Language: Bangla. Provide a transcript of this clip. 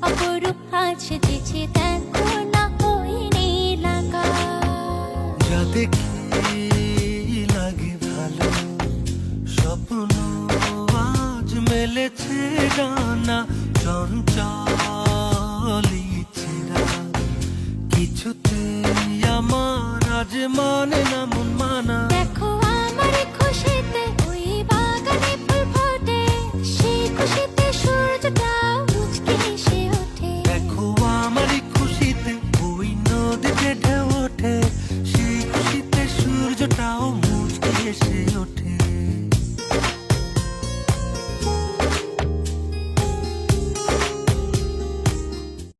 অপরূপ আজ সেজেছে দেখো না ওই নীল আকাশ। যা দেখি লাগে ভালো, স্বপ্ন আজ মেলেছে ডানা, চঞ্চল